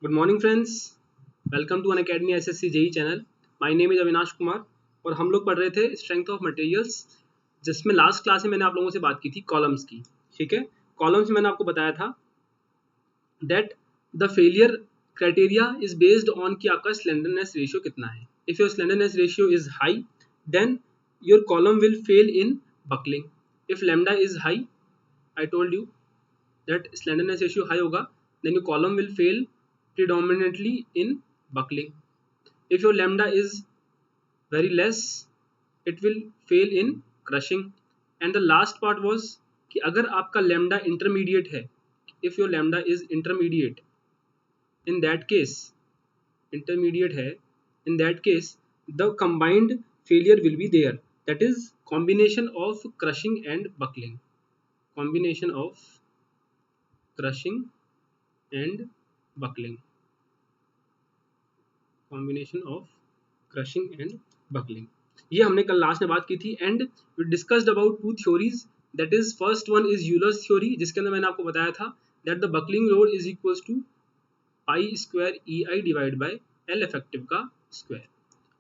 Good morning friends, welcome to Unacademy SSC JE channel. My name is Avinash Kumar और हम लोग पढ़ रहे थे स्ट्रेंथ ऑफ मटेरियल्स, जिसमें लास्ट क्लास में मैंने आप लोगों से बात की थी कॉलम्स की। ठीक है, कॉलम्स में मैंने आपको बताया था that the failure criteria is based on कि आपका स्लेंडरनेस रेशियो कितना है। If your slenderness ratio is high then your column will fail in buckling. If lambda is high, I told you that slenderness ratio high होगा, then your column will fail predominantly in buckling. If your lambda is very less, it will fail in crushing. And the last part was कि अगर आपका lambda intermediate है, if your lambda is intermediate, in that case intermediate है, in that case the combined failure will be there, that is combination of crushing and buckling. Combination of crushing and buckling. Combination of crushing and buckling. ये हमने कल last में बात की थी and we discussed about two theories, that is first one is Euler's theory, जिसके अंदर मैंने आपको बताया था that the buckling load is equals to pi square E I divide by L effective का स्क्वायर।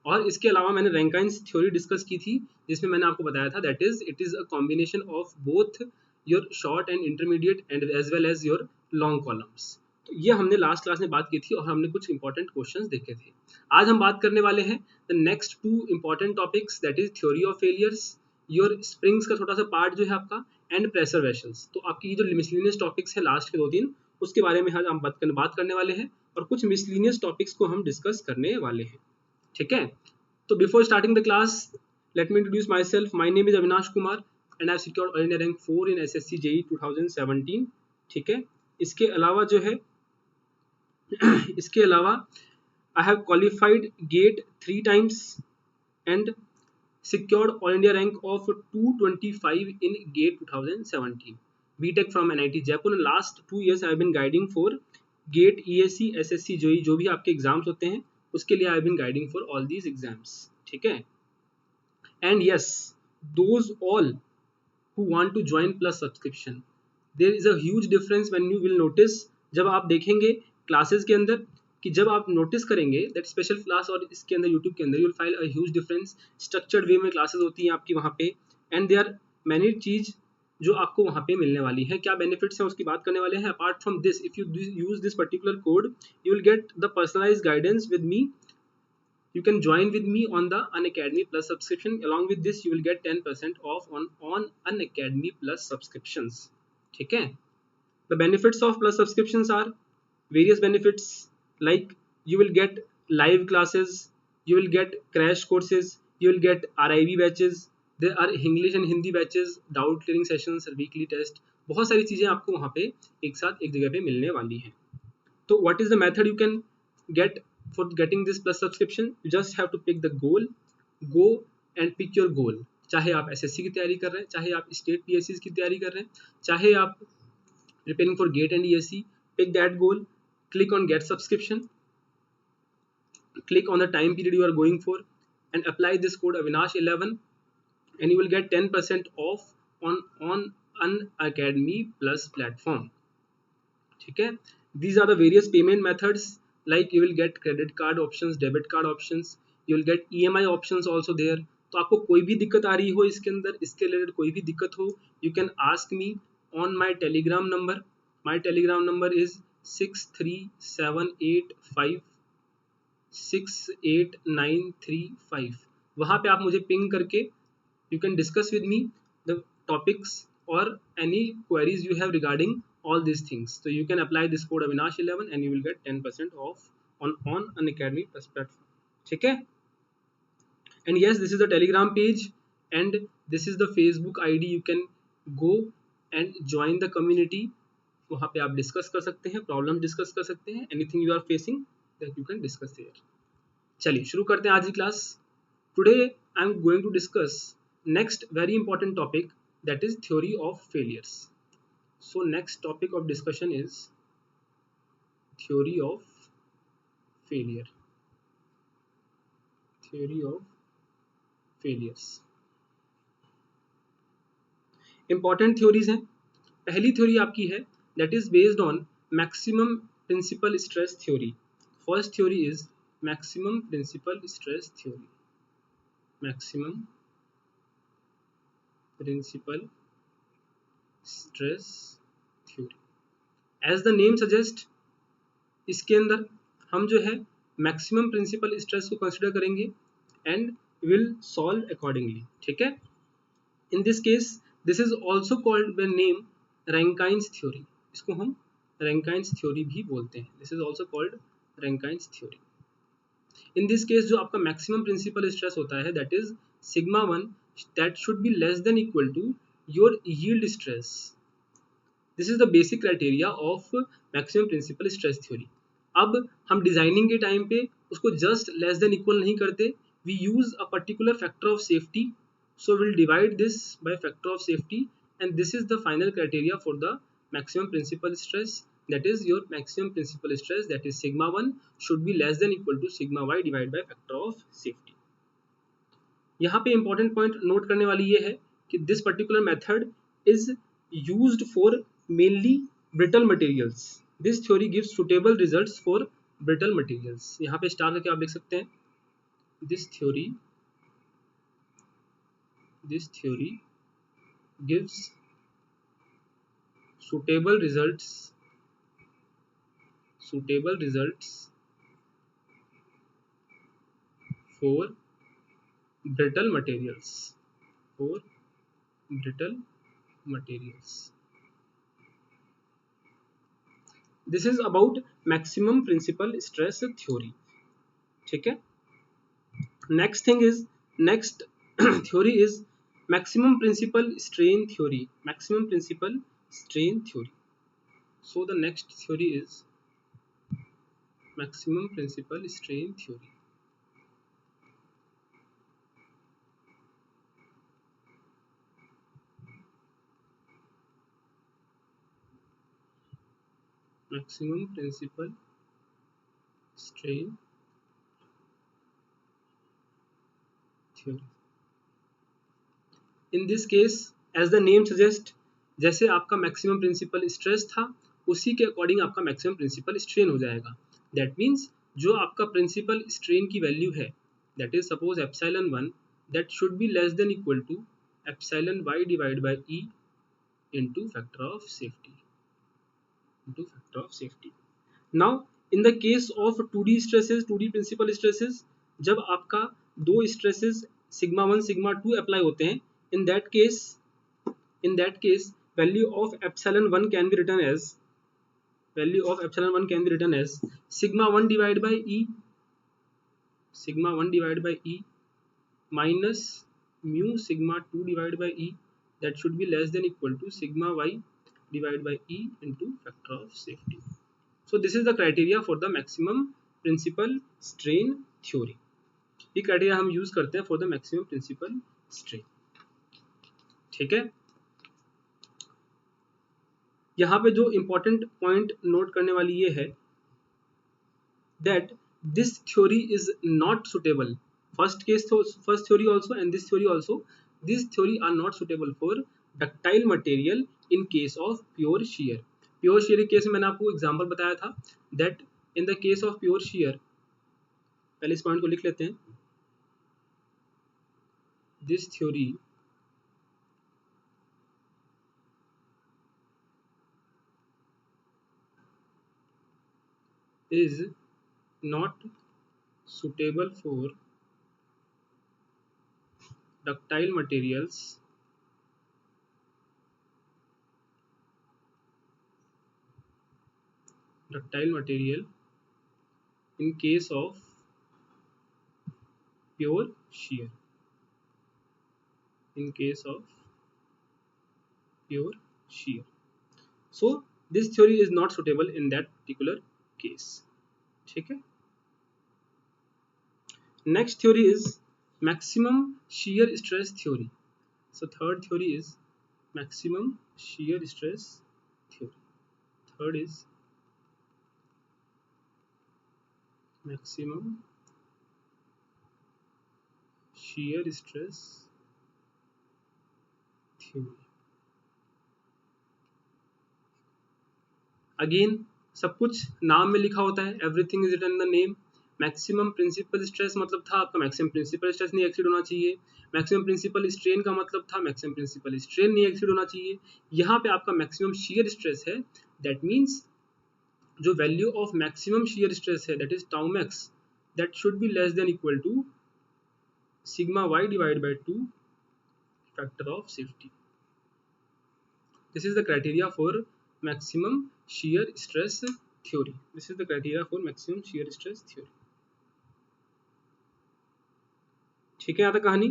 और इसके अलावा मैंने रैंकाइंस थ्योरी डिस्कस की थी, जिसमें मैंने आपको बताया था that is it is a combination of both your short and intermediate and as well as your long columns. तो ये हमने लास्ट क्लास में बात की थी और हमने कुछ इंपॉर्टेंट क्वेश्चंस देखे थे। आज हम बात करने वाले हैं the next two important topics, that is theory of failures, your springs का छोटा सा पार्ट जो है आपका, एंड प्रेशर वेसल्स। तो आपकी जो मिसलिनियस टॉपिक्स है लास्ट के दो तीन, उसके बारे में आज हम बात करने वाले हैं और कुछ मिसलिनियस टॉपिक्स को हम डिस्कस करने वाले हैं। ठीक है, तो before starting the class let me introduce my self. My name is Avinash Kumar and I secured all India rank 4 in SSC JE 2017। ठीक है, इसके अलावा जो है इसके अलावा I have qualified GATE 3 times and secured all India rank of 225 in GATE 2017. BTech from NIT Jaipur. In last 2 years I have been guiding for GATE, ESC, SSC, JEE, जो भी आपके एग्जाम्स होते हैं उसके लिए I have been guiding for all these exams. ठीक है, and yes, those all who want to join plus subscription, there is a huge difference when you will notice, जब आप देखेंगे क्लासेस के अंदर कि जब आप नोटिस करेंगे दैट स्पेशल क्लास और इसके अंदर यूट्यूब के अंदर you will find a huge difference. Structured way में क्लासेस होती हैं आपकी वहाँ पे एंड दे आर मैनी चीज जो आपको वहाँ पे मिलने वाली है। क्या बेनिफिट्स हैं उसकी बात करने वाले हैं। Apart from this, if you use this particular code you will get the personalised guidance with me. You can join with me on the Unacademy Plus subscription. Along with this, you will get 10% off on Unacademy Plus subscriptions. ठीक है, the benefits of Plus subscriptions are various benefits, like you will get live classes, you will get crash courses, you will get RIB batches, there are English and Hindi batches, doubt clearing sessions, weekly test. बहुत सारी चीजें आपको वहाँ पे एक साथ एक जगह पे मिलने वाली हैं। तो what is the method you can get for getting this plus subscription? You just have to pick the goal, go and pick your goal. चाहे आप SSC की तैयारी कर रहे हैं, चाहे आप स्टेट PSCs की तैयारी कर रहे हैं, चाहे आप preparing for GATE and ESC, pick that goal, click on get subscription, click on the time period you are going for and apply this code Avinash11 and you will get 10% off on Unacademy Plus platform. ठीक है, these are the various payment methods, like you will get credit card options, debit card options, you will get EMI options also there. तो आपको कोई भी दिक्कत आ रही हो इसके अंदर, इसके रिलेटेड कोई भी दिक्कत हो, you can ask me on my telegram number. My telegram number is 63785688935. वहाँ पे आप मुझे पिंग करके you can discuss with me the topics or any queries you have regarding all these things. So you can apply this code Avinash11 and you will get 10% off on Unacademy Plus platform. ठीक है, and yes, this is the Telegram page and this is the Facebook ID. You can go and join the community. वहाँ पे आप discuss कर सकते हैं, problem discuss कर सकते हैं, anything you are facing that you can discuss there. चलिए शुरू करते हैं आज की class. Today I am going to discuss next very important topic, that is theory of failures. So next topic of discussion is theory of failure. Theory of failures important theories हैं. पहली थ्योरी आपकी है that is based on maximum principal stress theory. First theory is maximum principal stress theory. Maximum principal stress theory. As the name suggest, इसके अंदर हम जो है मैक्सिमम प्रिंसिपल स्ट्रेस को कंसिडर करेंगे एंड विल सॉल्व अकॉर्डिंगली. ठीक है. In this case this is also called by name Rankine's theory. इसको हम रैंकाइंस थ्योरी भी बोलते हैं. This is also called Rankine's theory. In this case जो आपका मैक्सिमम प्रिंसिपल स्ट्रेस होता है that is sigma 1 that should be less than equal to your yield stress. This is the basic criteria of maximum principal stress theory. अब हम designing के time पे उसको just less than equal नहीं करते. We use a particular factor of safety. So will divide this by factor of safety and this is the final criteria for the maximum principal stress. That is your maximum principal stress, that is sigma 1 should be less than equal to sigma y divided by factor of safety. यहाँ पे important point note करने वाली ये है कि this particular method is used for mainly brittle materials. This theory gives suitable results for brittle materials. यहाँ पे star करके आप लिख सकते हैं. This theory gives suitable results for brittle materials. This is about maximum principal stress theory. ठीक है. Next theory is maximum principal strain theory. So the next theory is maximum principal strain theory. Maximum principal strain theory. In this case, as the name suggests, जैसे आपका maximum principal stress था उसी के according आपका maximum principal strain हो जाएगा. That means जो आपका प्रिंसिपल स्ट्रेन की वैल्यू है that is suppose epsilon 1 that should be less than equal to epsilon y divide by e into factor of safety. Now in the case of 2D stresses, 2D principal stresses, जब आपका दो stresses sigma 1 sigma 2 apply होते हैं, in that case value of epsilon 1 can be written as sigma 1 divided by e minus mu sigma 2 divided by e, that should be less than equal to sigma y divided by e into factor of safety. So this is the criteria for the maximum principal strain theory. ये criteria हम use करते हैं for the maximum principal strain. ठीक है. यहाँ पे जो important point note करने वाली ये है that this theory is not suitable. First theory also and this theory also, this theory are not suitable for ductile material in case of pure shear. Pure shear के case में मैंने आपको example बताया था that in the case of pure shear, पहले इस point को लिख लेते हैं. This theory is not suitable for ductile materials in case of pure shear. So this theory is not suitable in that particular case. ठीक है. Next theory is maximum shear stress theory. So third theory is maximum shear stress theory. Third is maximum shear stress theory. Again सब कुछ नाम में लिखा होता है, everything is written in the name. Maximum principal stress मतलब था आपका मैक्सिमम प्रिंसिपल स्ट्रेस नहीं एक्सीड होना चाहिए। मैक्सिमम प्रिंसिपल स्ट्रेन का मतलब था मैक्सिमम प्रिंसिपल स्ट्रेन नहीं एक्सीड होना चाहिए। यहाँ पे आपका मैक्सिमम शियर स्ट्रेस है, दैट मीन्स जो value of maximum shear stress है that is tau max, that should be less than equal to sigma Y divide by 2 factor of safety. This is the criteria for maximum shear stress theory. This is the criteria for maximum shear stress theory. ठीक है यहाँ तक कहानी।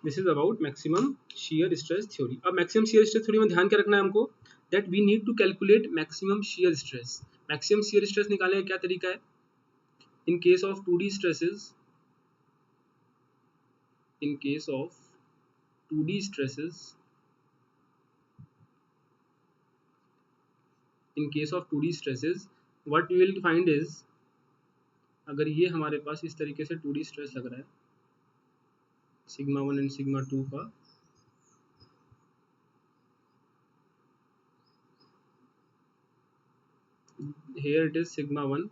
This is about maximum shear stress theory. अब maximum shear stress theory में ध्यान क्या रखना है हमको, that we need to calculate maximum shear stress. Maximum shear stress निकालने का क्या तरीका है? In case of 2D stresses, in case of 2D stresses, in case of 2D stresses, what we will find is, अगर ये हमारे पास इस तरीके से 2D स्ट्रेस लग रहा है सिग्मा 1 एंड सिग्मा 2 का, here it is sigma 1,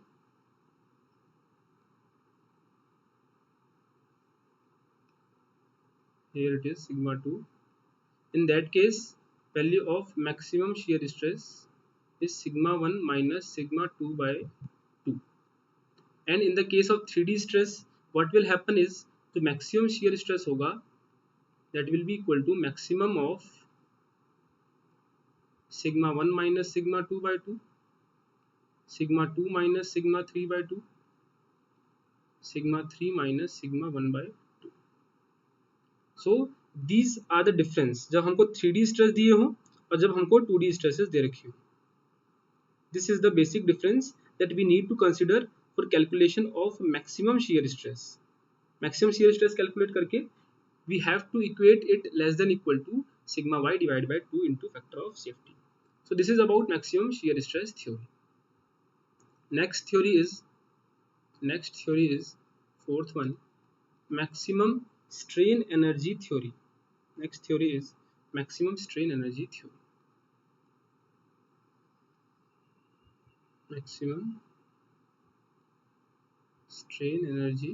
here it is sigma 2. In that case value of maximum shear stress is sigma 1 minus sigma 2 by 2. And in the case of 3D stress what will happen is the maximum shear stress होगा that will be equal to maximum of sigma 1 minus sigma 2 by 2, sigma 2 minus sigma 3 by 2, sigma 3 minus sigma 1 by 2. So these are the difference जब हमको 3D stress दिए हो और जब हमको 2D stresses दे रखी हो. This is the basic difference that we need to consider for calculation of maximum shear stress. Maximum shear stress calculate करके we have to equate it less than equal to sigma y divided by 2 into factor of safety. So this is about maximum shear stress theory. Next theory is fourth one, maximum strain energy theory. Next theory is maximum strain energy theory. Maximum strain energy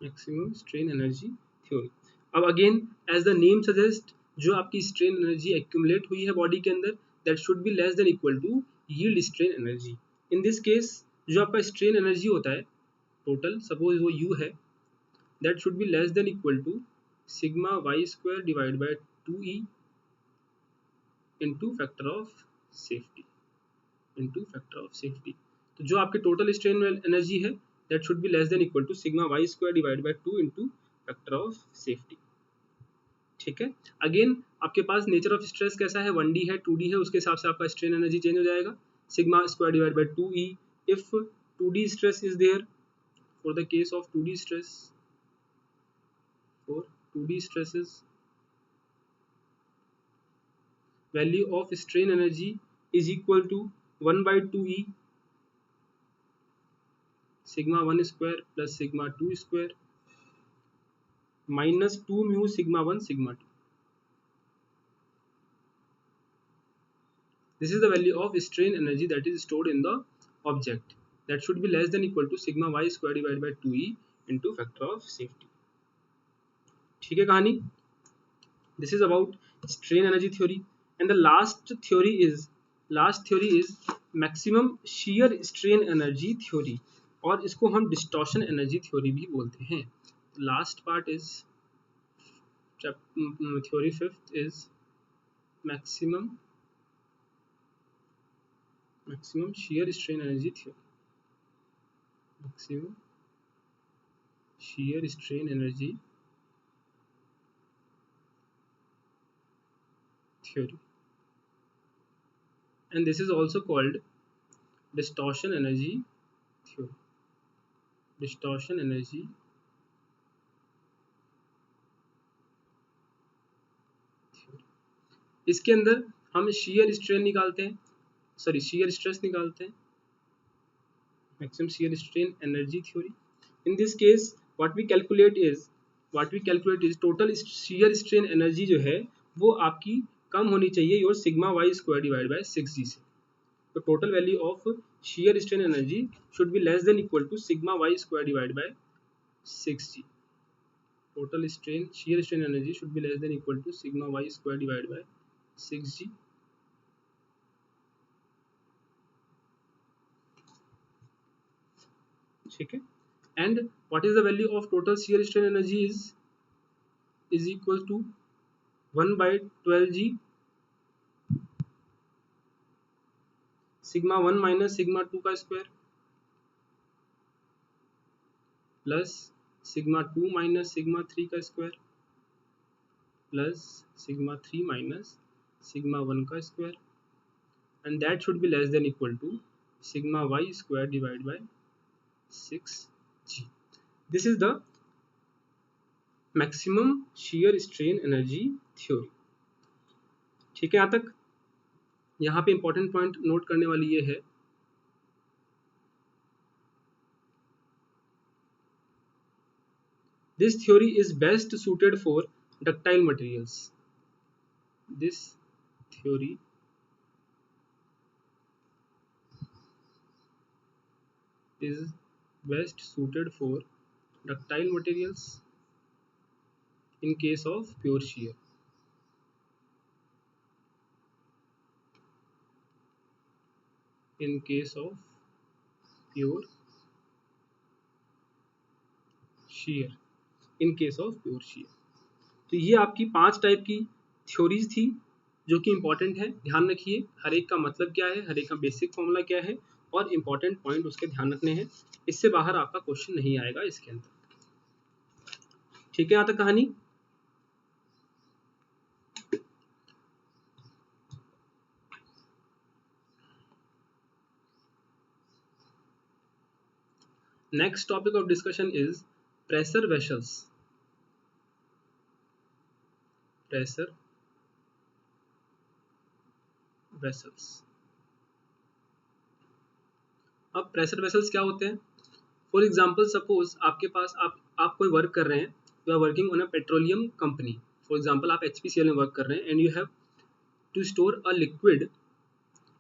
maximum strain energy theory. अब again as the name suggest जो आपकी strain energy accumulate हुई है body के अंदर that should be less than equal to yield strain energy. In this case जो आपका strain energy होता है टोटल, सपोज वो यू है, that should be less than equal to sigma y square divide by 2e into factor of safety, into factor of safety. तो जो आपकी total strain energy है that should be less than equal to sigma y square divided by 2 into factor of safety. ठीक है. Again आपके पास nature of stress कैसा है, 1D है 2D है, उसके हिसाब से आपका स्ट्रेन एनर्जी चेंज हो जाएगा. Sigma square divide by 2e if 2D stress is there. For the case of 2D stress, for 2D stresses value of strain energy is equal to 1 by 2e sigma 1 square plus sigma 2 square minus 2 mu sigma 1 sigma 2. This is the value of strain energy that is stored in the object, that should be less than equal to sigma y square divided by 2e into factor of safety. ठीक है कहानी. This is about strain energy theory. And the last theory is maximum shear strain energy theory, और इसको हम distortion energy theory भी बोलते हैं. Last part is theory fifth is maximum shear strain energy theory. Maximum shear strain energy theory, and this is also called distortion energy theory. Distortion energy theory. इसके अंदर हम shear strain निकालते हैं, sorry shear stress निकालते हैं. maximum shear strain energy theory. In this case what we calculate is total shear strain energy जो है वो आपकी कम होनी चाहिए your sigma y square divide by 6g से. तो total value of shear strain energy should be less than equal to sigma y square divided by 6g. Total shear strain energy should be less than equal to sigma y square divided by 6g. ठीक है. And what is the value of total shear strain energy is equal to 1 by 12g sigma 1 minus sigma 2 का square plus sigma 2 minus sigma 3 का square plus sigma 3 minus sigma 1 का square and that should be less than equal to sigma y square divide by 6g. This is the maximum shear strain energy theory. ठीक है. यहाँ तक यहाँ पे important point note करने वाली ये है this theory is best suited for ductile materials. This theory is best suited for ductile materials in case of pure shear. In case of pure shear. In case of pure shear. तो ये आपकी 5 type की theories थी जो कि important है. ध्यान रखिए हर एक का मतलब क्या है, हर एक का बेसिक फॉर्मूला क्या है और इंपॉर्टेंट पॉइंट उसके ध्यान रखने हैं. इससे बाहर आपका क्वेश्चन नहीं आएगा इसके अंदर. ठीक है. यहाँ तक कहानी. Next topic of discussion is pressure vessels. Pressure vessels. अब प्रेशर वेसल्स क्या होते हैं? फॉर एग्जाम्पल सपोज आपके पास आप कोई वर्क कर रहे हैं. You are working on a petroleum company. For example आप HPCL में वर्क कर रहे हैं and you have to store a liquid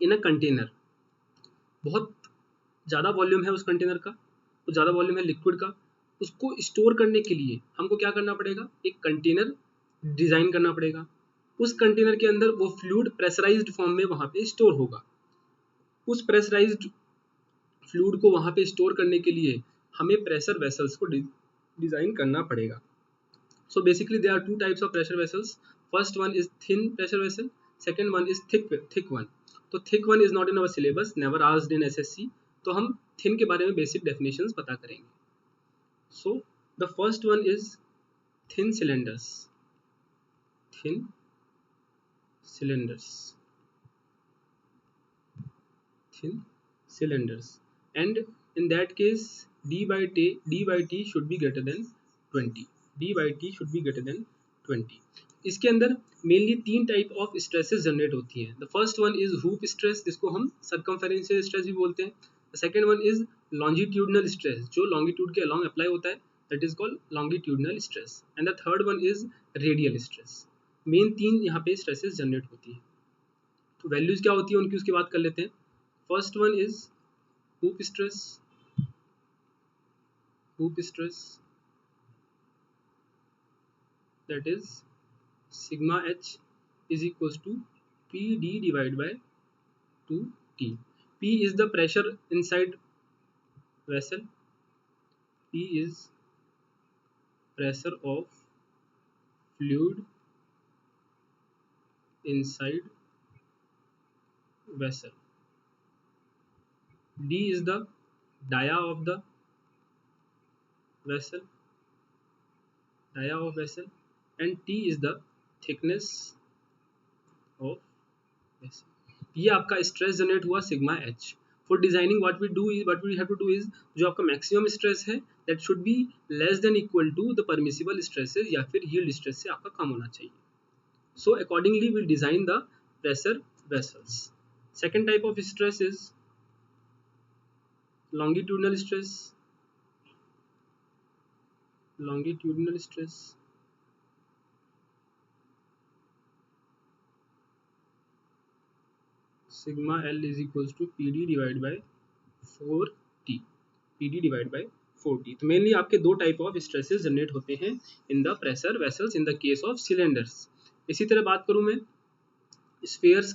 in a container. बहुत ज़्यादा वॉल्यूम है उस कंटेनर का, तो ज़्यादा वॉल्यूम है लिक्विड का. उसको स्टोर करने के लिए हमको क्या करना पड़ेगा? एक कंटेनर डिज़ाइन करना पड़ेगा. उस कंटेनर के अंदर वो फ्लूइड प्रेशराइज्ड फॉर्म में वहाँ पे स्टोर होगा. उस प्रेशराइज्ड फ्लूइड को वहाँ पे स्टोर करने के लिए हमें प्रेशर वेसल्स को डिज़ाइन करना पड़ेगा. So basically there are 2 types of pressure vessels. First one is thin pressure vessel, second one is thick one. तो thick one is not in our syllabus, never asked in SSC. तो हम thin के बारे में basic definitions पता करेंगे. So the first one is thin cylinders. Thin cylinders. Thin cylinders. And in that case d by t should be greater than 20. d by t should be greater than 20. इसके अंदर mainly 3 type of stresses generate होती हैं. The first one is hoop stress, जिसको हम सर्कमफेरेंशियल stress भी बोलते हैं. The second one is longitudinal stress, जो लॉन्गिट्यूड के अलॉन्ग अप्लाई होता है, that is called longitudinal stress. And the third one is radial stress. Main 3 यहाँ पे स्ट्रेसेस जनरेट होती है. तो वैल्यूज क्या होती है उनकी उसकी बात कर लेते हैं. First one is hoop stress. Hoop stress that is sigma h is equals to PD divided by 2T. P is the pressure inside vessel. P is pressure of fluid inside vessel. D is the dia of the vessel, and T is the thickness of vessel. ये आपका stress generate हुआ sigma h. For designing what we have to do is, जो आपका maximum stress है that should be less than equal to the permissible stresses, या फिर yield stress से आपका कम होना चाहिए. So accordingly we design the pressure vessels. Second type of stress is longitudinal stress sigma L is equals to PD divided by 4T, PD divided by 4T। तो mainly आपके दो टाइप ऑफ स्ट्रेसेस जनरेट होते हैं in the pressure vessels in the case of cylinders. इसी तरह बात करूं मैं स्फीयर्स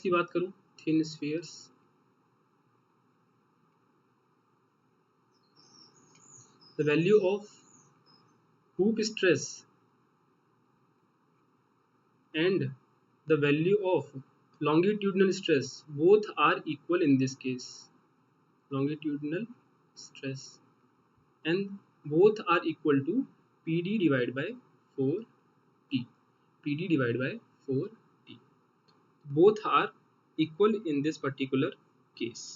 की बात करूं, thin spheres, the value of hoop stress and the value of longitudinal stress both are equal in this case, longitudinal stress and both are equal to PD divided by 4T, PD divided by 4T, both are equal in this particular case।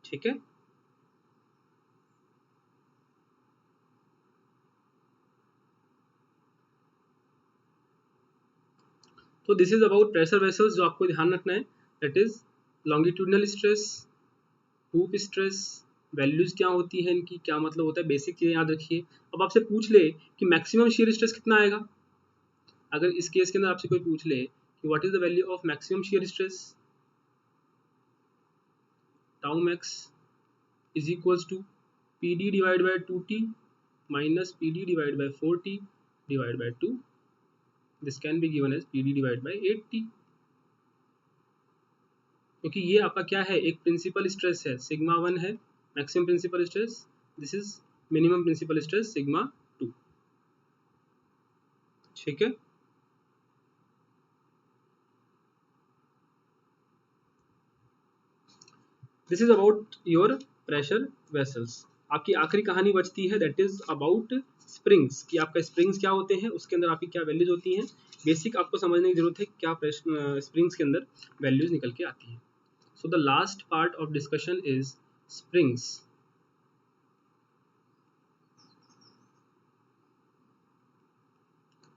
ठीक है, तो this is about pressure vessels. जो आपको ध्यान रखना है that is longitudinal stress, hoop stress, values क्या होती है इनकी, क्या मतलब होता है, बेसिक चीजें याद रखिए। अब आपसे पूछ ले कि मैक्सिमम शियर स्ट्रेस कितना आएगा, अगर इस केस के अंदर आपसे कोई पूछ ले कि what is the value of maximum shear stress, tau max is equals to PD divide by 2T minus PD divide by 4T divide by 2, this can be given as PD divided by 8T, क्योंकि ये आपका क्या है, एक principal stress है, sigma 1 है maximum principal stress, this is minimum principal stress sigma 2। ठीक है, this is about your pressure vessels. आपकी आखिरी कहानी बचती है दैट इज अबाउट स्प्रिंग्स, कि आपका स्प्रिंग्स क्या होते हैं, उसके अंदर आपकी क्या वैल्यूज होती हैं, बेसिक आपको समझने की जरूरत है क्या स्प्रिंग्स के अंदर वैल्यूज निकल के आती हैं। So the last part of discussion is springs.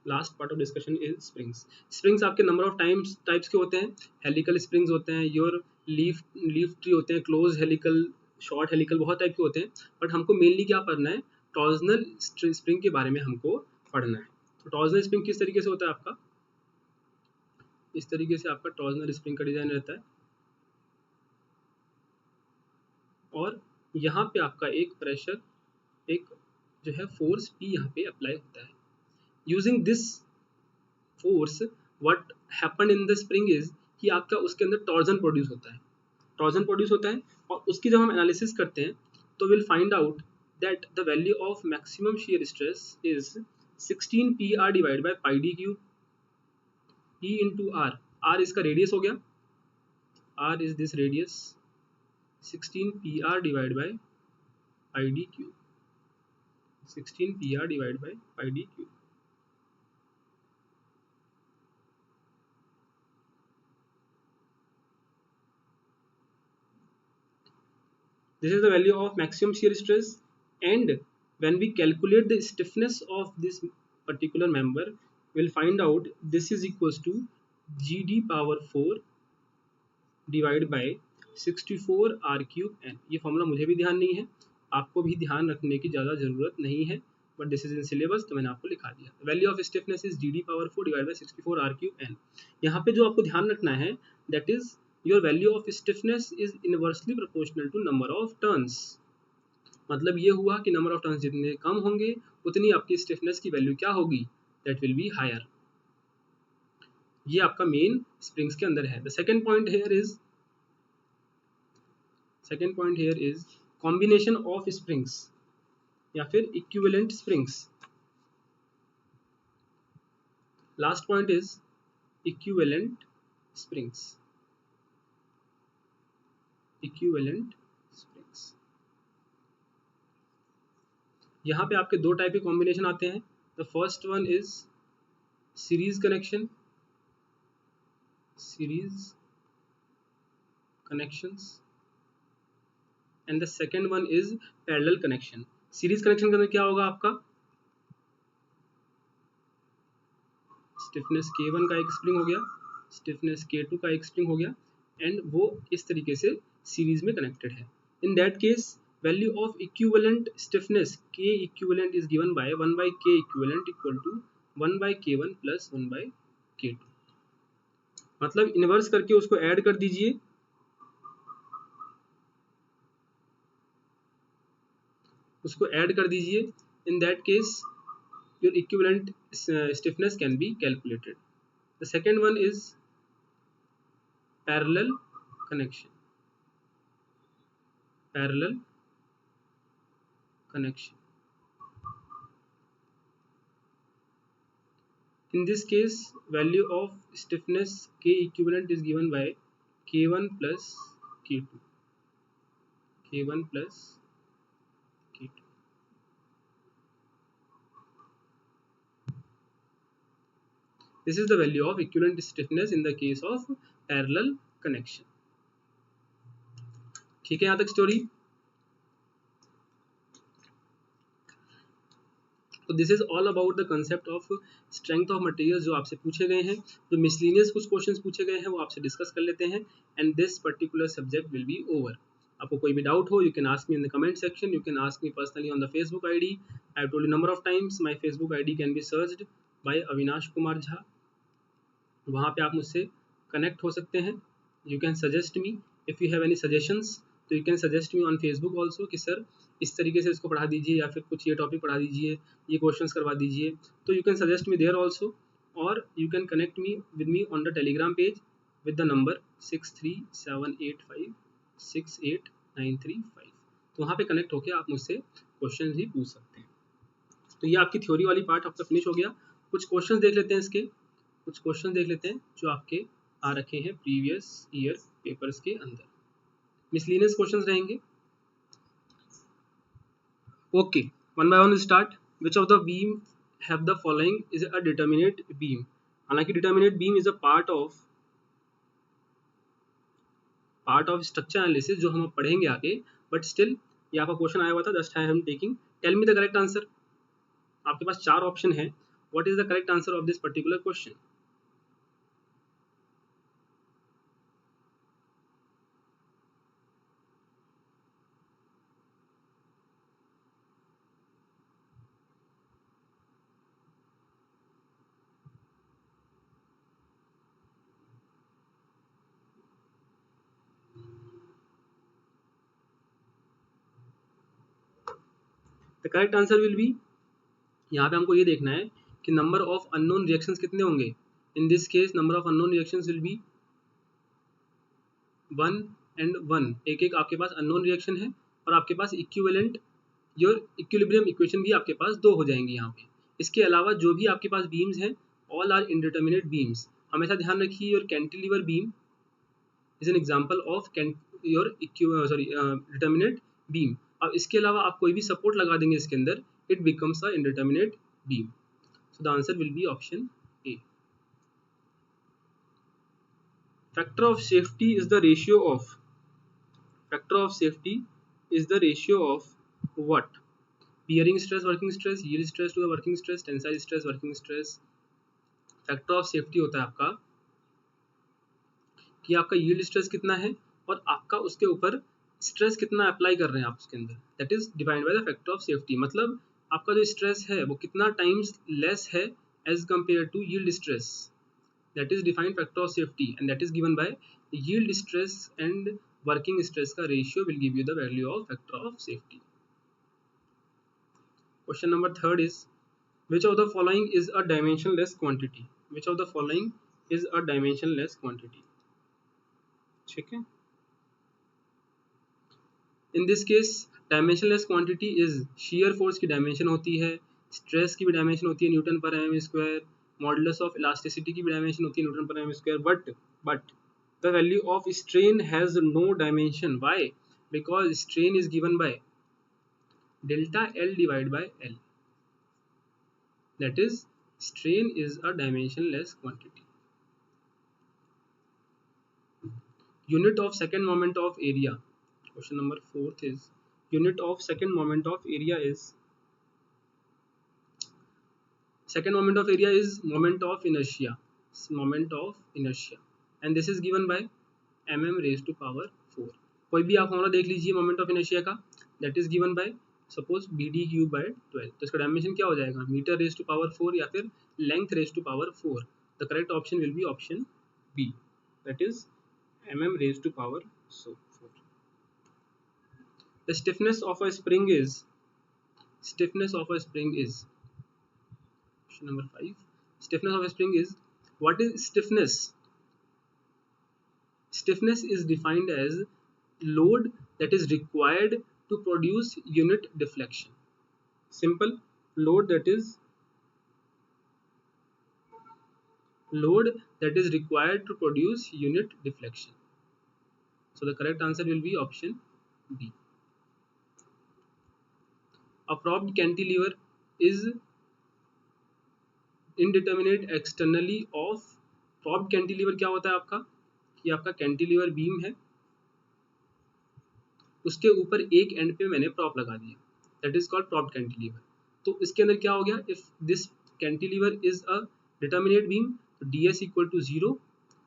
Last part of discussion is springs. Springs आपके नंबर ऑफ टाइप्स के होते हैं, हेलिकल स्प्रिंग्स होते हैं, योर लीफ ट्री होते हैं, क्लोज हेलिकल, शॉर्ट हेलिकल, बहुत टाइप के होते हैं, बट हमको मेनली क्या पढ़ना है, टॉर्जनल स्प्रिंग के बारे में हमको पढ़ना है। तो टॉर्जनल स्प्रिंग किस तरीके से होता है आपका, इस तरीके से आपका टॉर्जनल स्प्रिंग का डिजाइन रहता है, और यहाँ पे आपका एक प्रेशर, एक जो है फोर्स P यहाँ पे अप्लाई होता है। Using this force what happen in the spring is कि आपका उसके अंदर टॉर्जन प्रोड्यूस होता है, टॉर्जन प्रोड्यूस होता है, और उसकी जब हम एनालिसिस करते हैं तो will find out that the value of maximum shear stress is 16 PR divide by pi D cube, E into R, R इसका रेडियस हो गया, R is this radius, 16 PR divide by pi D cube, 16 PR divide by pi D cube. This is the value of maximum shear stress, and when we calculate the stiffness of this particular member, we'll find out this is equals to GD power 4 divided by 64 R cube n। ये formula मुझे भी ध्यान नहीं है, आपको भी ध्यान रखने की ज़्यादा ज़रूरत नहीं है, but this is in syllabus, तो मैंने आपको लिखा दिया। Value of stiffness is GD power 4 divided by 64 R cube n। यहाँ पे जो आपको ध्यान रखना है that is your value of stiffness is inversely proportional to number of turns। मतलब ये हुआ कि नंबर ऑफ टर्न्स जितने कम होंगे उतनी आपकी स्टिफनेस की वैल्यू क्या होगी, दैट विल बी हायर। ये आपका मेन स्प्रिंग्स के अंदर है। The second point here is combination of springs या फिर equivalent springs. Last point is equivalent springs, equivalent springs. यहाँ पे आपके दो टाइप के कॉम्बिनेशन आते हैं। The first one is series connection, series connections, and the second one is parallel connection. Series connection के अंदर क्या होगा आपका, स्टिफनेस K1 का एक स्प्रिंग हो गया, स्टिफनेस K2 का एक स्प्रिंग हो गया, एंड वो इस तरीके से सीरीज में कनेक्टेड है. In that case value of equivalent stiffness K equivalent is given by 1 by K equivalent equal to 1 by K1 plus 1 by K2. मतलब इन्वर्स करके उसको ऐड कर दीजिए, उसको ऐड कर दीजिए. इन that case your equivalent stiffness can be calculated. The second one is parallel connection. Parallel connection. In this case, value of stiffness K equivalent is given by K1 plus K2. K1 plus K2. This is the value of equivalent stiffness in the case of parallel connection. ठीक है यहाँ तक story. तो this is all about the concept of strength of material जो आपसे पूछे गए हैं. जो मिसलिनियस कुछ क्वेश्चंस पूछे गए हैं वो आपसे डिस्कस कर लेते हैं and this particular subject will be over. आपको कोई भी डाउट हो, you can ask me in the comment section, you can ask me personally on the Facebook ID. I have told you number of times my Facebook ID can be searched by Avinash Kumar Jha. वहाँ पे आप मुझसे connect हो सकते हैं. You can suggest me if you have any suggestions, तो you can suggest me on Facebook also कि sir इस तरीके से इसको पढ़ा दीजिए या फिर कुछ ये टॉपिक पढ़ा दीजिए, ये क्वेश्चंस करवा दीजिए. तो you can suggest me there also, और you can connect me with me on the Telegram page with the number 6378568935. तो वहाँ पे कनेक्ट होकर आप मुझसे क्वेश्चन भी पूछ सकते हैं. तो ये आपकी थ्योरी वाली पार्ट आपका फिनिश हो गया. कुछ क्वेश्चन देख लेते हैं इसके, कुछ क्वेश्चन देख लेते हैं जो आपके आ रखे हैं प्रीवियस ईयर पेपर्स के अंदर. मिसलिनियस क्वेश्चंस रहेंगे. Okay, one by one start. Which of the beam have the following is a determinate beam. हालांकि determinate beam is a part of structure analysis जो हम पढ़ेंगे आगे, बट स्टिल ये आपका क्वेश्चन आया हुआ था. Just I am taking. Tell me the correct answer. आपके पास 4 ऑप्शन है. What is the correct answer of this particular question? The correct answer will be, यहाँ पे हमको ये देखना है कि नंबर ऑफ अननोन रिएक्शंस कितने होंगे. इन this case number of unknown reactions will be 1 and 1. एक एक आपके पास अननोन रिएक्शन है और आपके पास इक्विवेलेंट योर इक्विलिब्रियम इक्वेशन भी आपके पास 2 हो जाएंगी यहाँ पे. इसके अलावा जो भी आपके पास बीम्स हैं ऑल आर इंडिटर्मिनेट बीम्स. हमेशा ध्यान रखिए your cantilever beam is an example of your determinate beam. अब इसके अलावा आप कोई भी सपोर्ट लगा देंगे इसके अंदर, it becomes a indeterminate beam. So the answer will be option A. Factor of safety is the ratio of what? Bearing stress, working stress, yield stress to the working stress, tensile stress, working stress. Factor of safety होता है आपका कि आपका yield stress कितना है और आपका उसके ऊपर स्ट्रेस कितना अप्लाई कर रहे हैं आप उसके अंदर. That is defined by the factor of safety. मतलब आपका जो स्ट्रेस है वो कितना टाइम्स लेस है as compare to yield stress. That is defined factor of safety and that is given by yield stress and working stress का ratio will give you the value of factor of safety. Question number 3 is, which of the following is a dimensionless quantity? Which of the following is a dimensionless quantity? ठीक है. In this case dimensionless quantity is shear force की dimension होती है, stress की भी dimension होती है Newton पर mm square, modulus of elasticity की भी dimension होती है न्यूटन पर mm square, but the value of strain has no dimension. Why? Because strain is given by delta L divided by L. That is, strain is a dimensionless quantity. Unit of second moment of area. Question number 4 is, unit of second moment of area is moment of inertia. And this is given by mm raise to power 4। कोई भी आप formula देख लीजिए moment of inertia का, that is given by suppose bd cube by 12, तो इसका dimension क्या हो जाएगा, मीटर रेज टू पावर 4 या फिर length raise to power 4। The correct option will be option B, that is mm raised to power 4। The stiffness of a spring is option number 5, stiffness of a spring is, what is stiffness? Stiffness is defined as load that is required to produce unit deflection. Simple, load that is required to produce unit deflection. So the correct answer will be option B. A propped cantilever is indeterminate externally of, propped cantilever क्या होता है आपका, कि आपका cantilever beam है, उसके ऊपर एक एंड पे मैंने प्रॉप लगा दिया, that is called propped cantilever. तो इसके अंदर क्या हो गया, if this cantilever is a determinate beam, तो ds equal to 0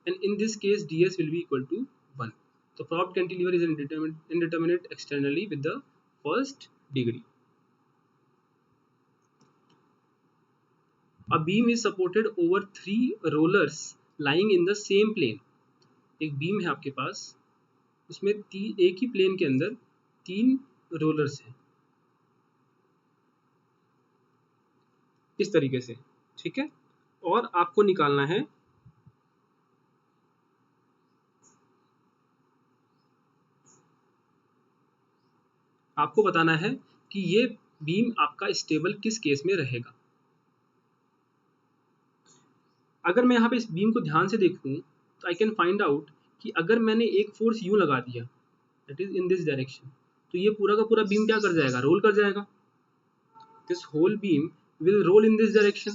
and in this case ds will be equal to 1। तो propped cantilever is indeterminate externally with the first degree। A beam is supported over 3 rollers lying in the same plane। एक beam है आपके पास, उसमें एक ही plane के अंदर 3 rollers हैं, इस तरीके से, ठीक है। और आपको निकालना है आपको बताना है कि ये बीम आपका स्टेबल किस केस में रहेगा। अगर मैं यहाँ पे इस बीम को ध्यान से देखूं तो आई कैन फाइंड आउट कि अगर मैंने एक फोर्स यूं लगा दिया, that is in this direction, तो ये पूरा का पूरा बीम क्या कर जाएगा, रोल कर जाएगा। This whole beam will roll in this direction.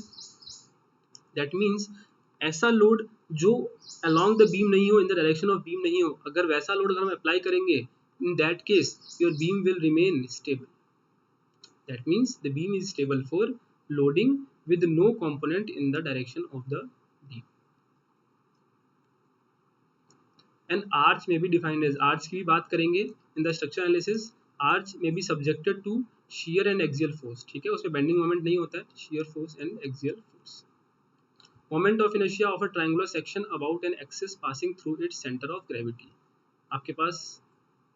That means ऐसा लोड जो along द बीम नहीं हो, in the direction of beam नहीं हो, अगर वैसा लोड अगर हम अप्लाई करेंगे, in that case your beam will remain stable. That means the beam is stable for loading with no component in the direction of the beam। An arch may be defined as, arch की भी बात करेंगे in the structure analysis। arch may be subjected to shear and axial force, ठीक है, उसमें bending moment नहीं होता है, shear force and axial force। moment of inertia of a triangular section about an axis passing through its center of gravity। आपके पास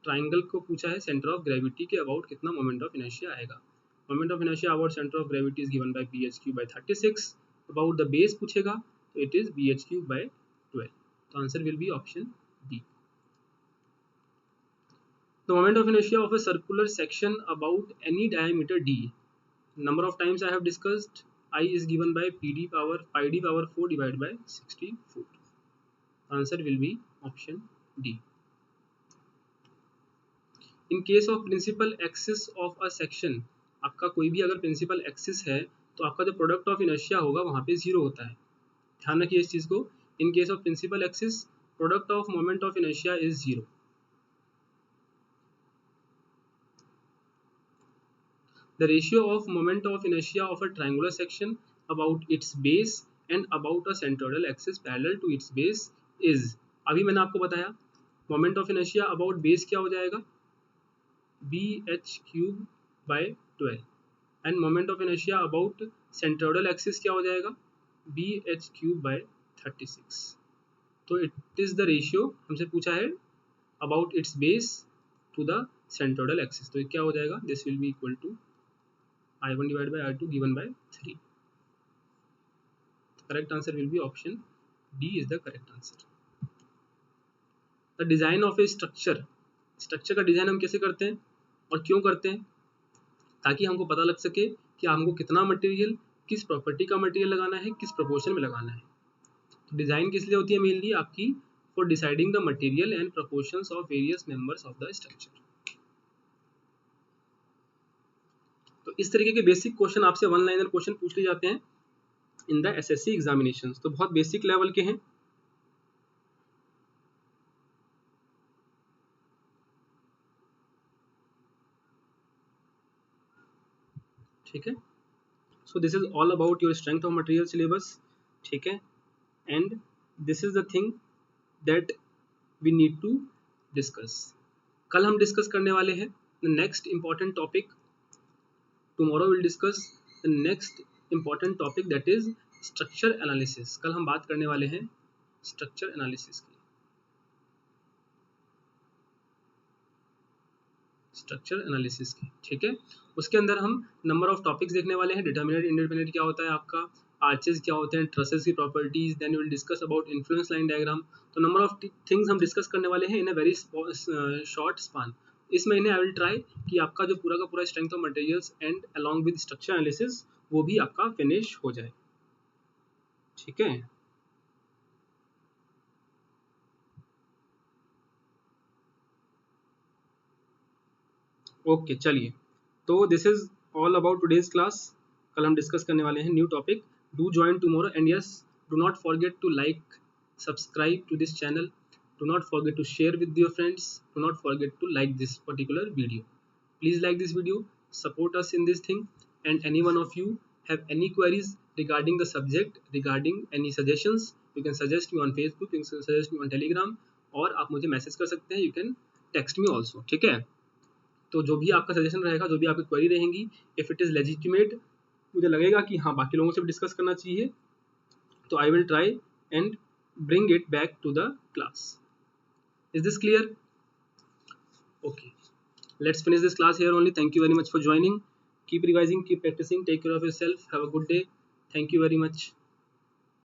triangle को पूछा है, सेंटर ऑफ ग्रेविटी के अबाउट कितना मोमेंट ऑफ इनर्शिया आएगा। Moment of inertia about centre of gravity is given by bh³ by 36। About the base पूछेगा तो it is bh³ by 12। तो answer will be option B. The moment of inertia of a circular section about any diameter d, number of times I have discussed, I is given by pd power 4 divided by 64। Answer will be option D. In case of principal axis of a section, आपका कोई भी अगर principal axis है तो आपका जो product of inertia होगा वहाँ पे 0 होता है, ध्यान रखिए इस चीज़ को। In case of principal axis product of moment of inertia is 0। The ratio of moment of inertia of a triangular section about its base and about a centroidal axis parallel to its base is, अभी मैंने आपको बताया moment of inertia about base क्या हो जाएगा, bh³ by 12 and moment of inertia about centroidal axis क्या हो जाएगा, bh³ by 36। तो इट इज द रेशियो हमसे पूछा है about its base to the centroidal axis, तो क्या हो जाएगा, this will be equal to I1 divided by I2 given by 3। Correct answer will be option D is the correct answer. The design of a structure, structure का design हम कैसे करते हैं और क्यों करते हैं, ताकि हमको पता लग सके कि हमको कितना मटेरियल, किस प्रॉपर्टी का मटेरियल लगाना है, किस प्रोपोर्शन में लगाना है। तो डिजाइन किस लिए होती है, मेनली आपकी for deciding the material and proportions of various members of the structure. तो इस तरीके के बेसिक क्वेश्चन आपसे वन लाइनर क्वेश्चन पूछ लिए जाते हैं इन द एसएससी एग्जामिनेशंस, तो बहुत बेसिक लेवल के हैं। ठीक है, so this is all about your strength of material syllabus, ठीक है, and this is the thing that we need to discuss. कल हम डिस्कस करने वाले हैं the next important topic. Tomorrow we'll discuss the next important topic, that is structure analysis. कल हम बात करने वाले हैं structure analysis की. स्ट्रक्चर एनालिसिस की, ठीक है. उसके अंदर हम नंबर ऑफ टॉपिक्स देखने वाले हैं. डिटर्मिनेट इंडिपेंडेंट क्या होता है आपका, आर्चेस क्या होते हैं, ट्रसेस की properties, then we will discuss about influence line diagram. तो नंबर ऑफ थिंग्स हम डिस्कस करने वाले हैं in a very short span. इस महीने आई विल ट्राई कि आपका जो पूरा का पूरा strength of materials and along with structure analysis वो भी आपका फिनिश हो जाए, ठीक है. ओके चलिए, तो this is all about today's class. कल हम डिस्कस करने वाले हैं new topic. Do join tomorrow and yes, do not forget to like, subscribe to this channel. Do not forget to share with your friends. Do not forget to like this particular video. Please like this video, support us in this thing, and any one of you have any queries regarding the subject, regarding any suggestions, you can suggest me on Facebook, you can suggest me on Telegram, और आप मुझे message कर सकते हैं. You can text me also, ठीक है. तो जो भी आपका सजेशन रहेगा, जो भी आपकी क्वेरी रहेंगी, इफ इट इज़ लेजिटिमेट, मुझे लगेगा कि हाँ बाकी लोगों से भी डिस्कस करना चाहिए, तो I will try and bring it back to the class. Is this clear? Okay. Let's finish this class here only. Thank you very much for joining. Keep revising, keep practicing. Take care of yourself. Have a good day. Thank you very much.